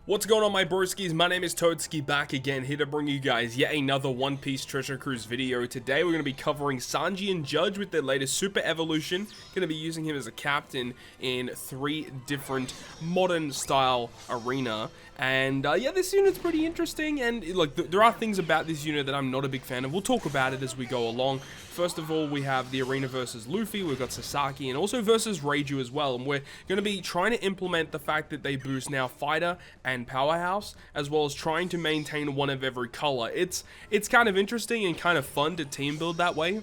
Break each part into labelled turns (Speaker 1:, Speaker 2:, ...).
Speaker 1: What's going on, my broskies? My name is Toadskii, back again, here to bring you guys yet another One Piece Treasure Cruise video. Today we're going to be covering Sanji and Judge with their latest super evolution. Going to be using him as a captain in 3 different modern style arena. And yeah, this unit's pretty interesting, and look, there are things about this unit that I'm not a big fan of. We'll talk about it as we go along. First of all, we have the arena versus Luffy, we've got Sasaki, and also versus Reiju as well. And we're going to be trying to implement the fact that they boost now Fighter and Powerhouse, as well as trying to maintain one of every color. It's kind of interesting and kind of fun to team build that way.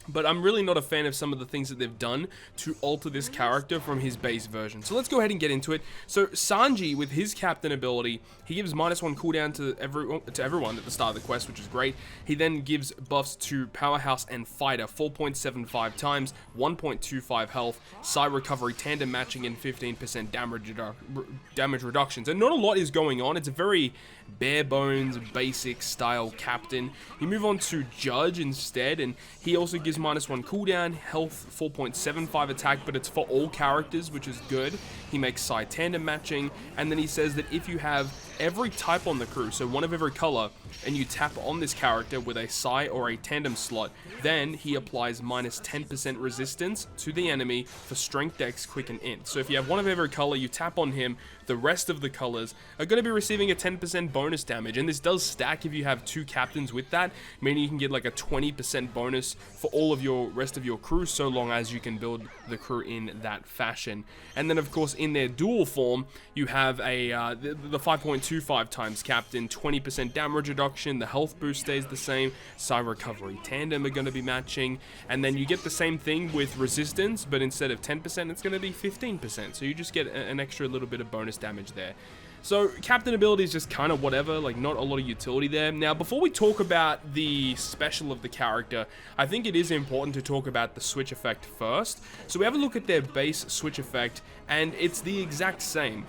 Speaker 1: But I'm really not a fan of some of the things that they've done to alter this character from his base version. So let's go ahead and get into it. So Sanji, with his captain ability, he gives -1 cooldown to everyone at the start of the quest, which is great. He then gives buffs to Powerhouse and Fighter, 4.75 times, 1.25 health, psi recovery, tandem matching, and 15% damage reductions. And not a lot is going on. It's a very bare bones, basic style captain. You move on to Judge instead, and he also gives -1 cooldown, health, 4.75 attack, but it's for all characters, which is good. He makes psi tandem matching, and then he says that if you have every type on the crew, so one of every color, and you tap on this character with a psi or a tandem slot, then he applies -10% resistance to the enemy for strength, dex, quick, and int. So if you have one of every color, you tap on him, the rest of the colors are going to be receiving a 10% bonus damage, and this does stack if you have 2 captains with that, meaning you can get like a 20% bonus for all of your rest of your crew, so long as you can build the crew in that fashion. And then of course in their dual form, you have a the 5.25 times captain, 20% damage reduction, the health boost stays the same, psi recovery, tandem are going to be matching, and then you get the same thing with resistance, but instead of 10%, it's going to be 15%, so you just get an extra little bit of bonus damage there. So captain ability is just kind of whatever, like not a lot of utility there. Now before we talk about the special of the character, I think it is important to talk about the switch effect first. So we have a look at their base switch effect, and it's the exact same.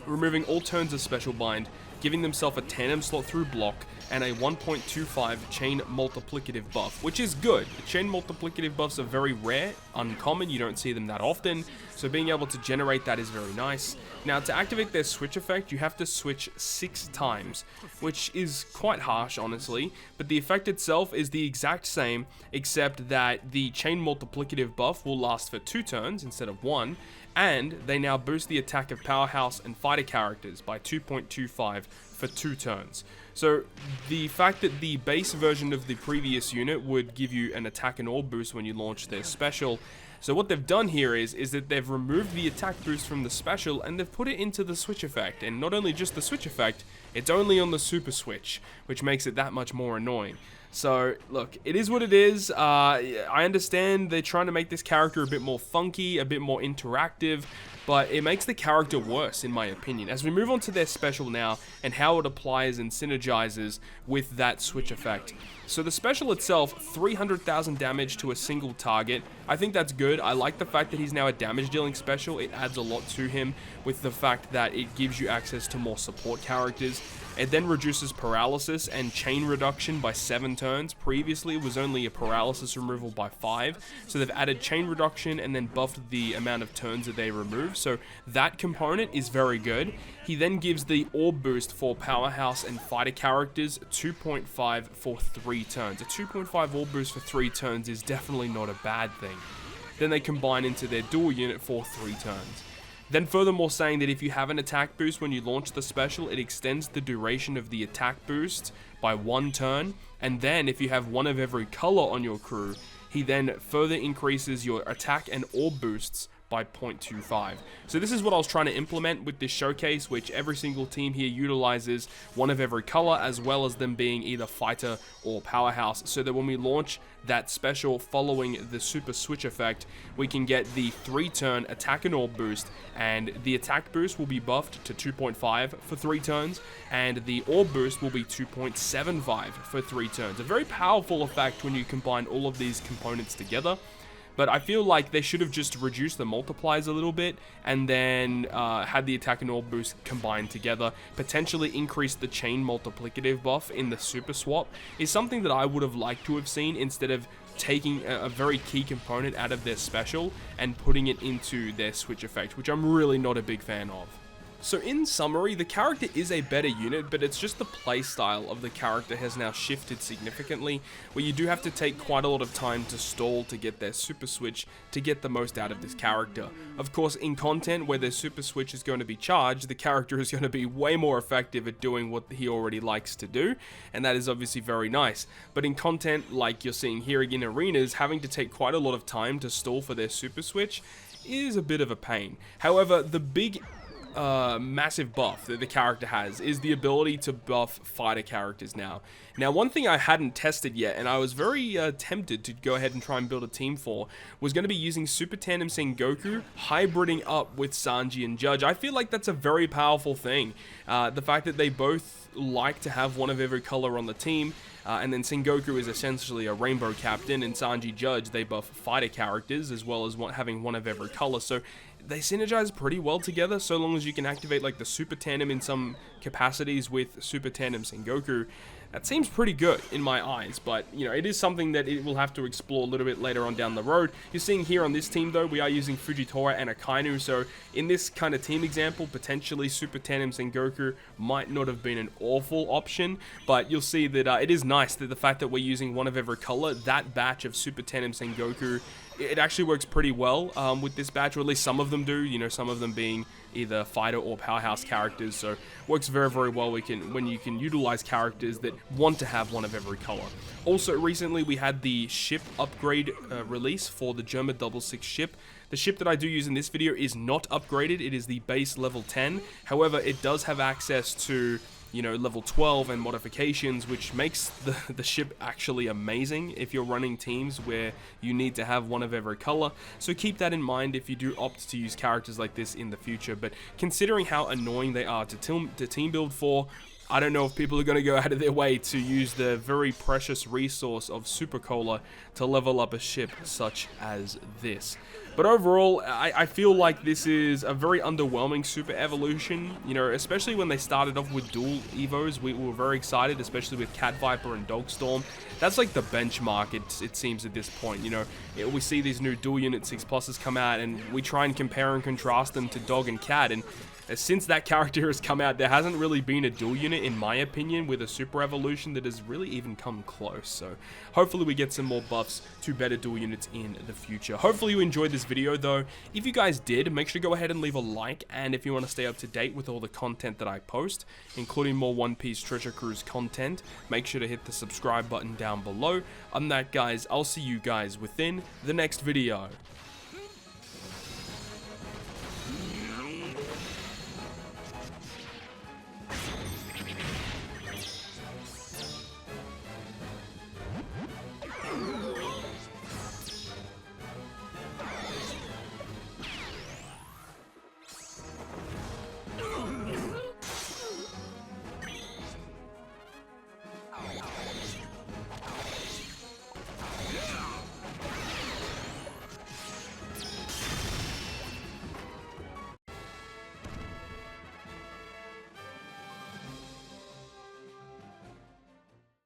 Speaker 1: Removing all turns of special bind, giving themselves a tandem slot through block, and a 1.25 chain multiplicative buff, which is good. The chain multiplicative buffs are very rare, uncommon, you don't see them that often, so being able to generate that is very nice. Now to activate their switch effect, you have to switch 6 times, which is quite harsh honestly, but the effect itself is the exact same, except that the chain multiplicative buff will last for 2 turns instead of 1, and they now boost the attack of Powerhouse and Fighter characters by 2.25 for 2 turns. So the fact that the base version of the previous unit would give you an attack and all boost when you launch their special, so what they've done here is that they've removed the attack boost from the special and they've put it into the switch effect. And not only just the switch effect, it's only on the super switch, which makes it that much more annoying. So look, it is what it is. I understand they're trying to make this character a bit more funky, a bit more interactive, but it makes the character worse in my opinion. As we move on to their special now and how it applies and synergizes with that switch effect. So the special itself, 300,000 damage to a single target. I think that's good. I like the fact that he's now a damage dealing special. It adds a lot to him with the fact that it gives you access to more support characters. It then reduces paralysis and chain reduction by 7 turns. Previously, it was only a paralysis removal by 5. So they've added chain reduction and then buffed the amount of turns that they remove. So that component is very good. He then gives the orb boost for Powerhouse and Fighter characters, 2.5 for 3 turns. A 2.5 orb boost for 3 turns is definitely not a bad thing. Then they combine into their dual unit for 3 turns. Then furthermore saying that if you have an attack boost when you launch the special, it extends the duration of the attack boost by 1 turn. And then if you have one of every color on your crew, he then further increases your attack and orb boosts by 0.25. So this is what I was trying to implement with this showcase, which every single team here utilizes one of every color, as well as them being either Fighter or Powerhouse, so that when we launch that special following the super switch effect, we can get the 3-turn attack and orb boost, and the attack boost will be buffed to 2.5 for 3 turns, and the orb boost will be 2.75 for 3 turns. A very powerful effect when you combine all of these components together. but I feel like they should have just reduced the multipliers a little bit, and then had the attack and all boost combined together. Potentially increase the chain multiplicative buff in the super swap is something that I would have liked to have seen, instead of taking a very key component out of their special and putting it into their switch effect, which I'm really not a big fan of. So in summary, the character is a better unit, but it's just the playstyle of the character has now shifted significantly, where you do have to take quite a lot of time to stall to get their super switch to get the most out of this character. Of course, in content where their super switch is going to be charged, the character is going to be way more effective at doing what he already likes to do, and that is obviously very nice. But in content like you're seeing here in arenas, having to take quite a lot of time to stall for their super switch is a bit of a pain. However, the big massive buff that the character has is the ability to buff fighter characters now. Now, one thing I hadn't tested yet, and I was very tempted to go ahead and try and build a team for, was going to be using Super Tandem Sengoku, hybriding up with Sanji and Judge. I feel like that's a very powerful thing. The fact that they both like to have one of every color on the team, and then Sengoku is essentially a rainbow captain, and Sanji Judge, they buff fighter characters, as well as having one of every color. So they synergize pretty well together, so long as you can activate like the Super Tandem in some capacities with Super Tandem Sengoku. That seems pretty good in my eyes, but you know, it is something that it will have to explore a little bit later on down the road. You're seeing here on this team though, we are using Fujitora and Akainu, so in this kind of team example, potentially Super Tandem Sengoku might not have been an awful option, but you'll see that it is nice that the fact that we're using one of every color, that batch of Super Tandem Sengoku, it actually works pretty well with this batch, or at least some of them do, you know, some of them being either fighter or powerhouse characters, so works very, very well when you can utilize characters that want to have one of every color. Also, recently we had the ship upgrade release for the Germa 66 ship. The ship that I do use in this video is not upgraded, it is the base level 10, however, it does have access to, you know, level 12 and modifications, which makes the ship actually amazing if you're running teams where you need to have one of every color. So keep that in mind if you do opt to use characters like this in the future. But considering how annoying they are to team build for, I don't know if people are going to go out of their way to use the very precious resource of Super Cola to level up a ship such as this. But overall, I feel like this is a very underwhelming Super Evolution, you know, especially when they started off with dual Evos. We were very excited, especially with Cat Viper and Dogstorm. That's like the benchmark, it seems at this point, you know. We see these new dual unit 6+s come out, and we try and compare and contrast them to Dog and Cat, and since that character has come out, there hasn't really been a dual unit, in my opinion, with a Super Evolution that has really even come close. So hopefully we get some more buffs to better dual units in the future. Hopefully you enjoyed this video though. If you guys did, make sure to go ahead and leave a like, and if you want to stay up to date with all the content that I post, including more One Piece Treasure Cruise content, make sure to hit the subscribe button down below. On that, guys, I'll see you guys within the next video.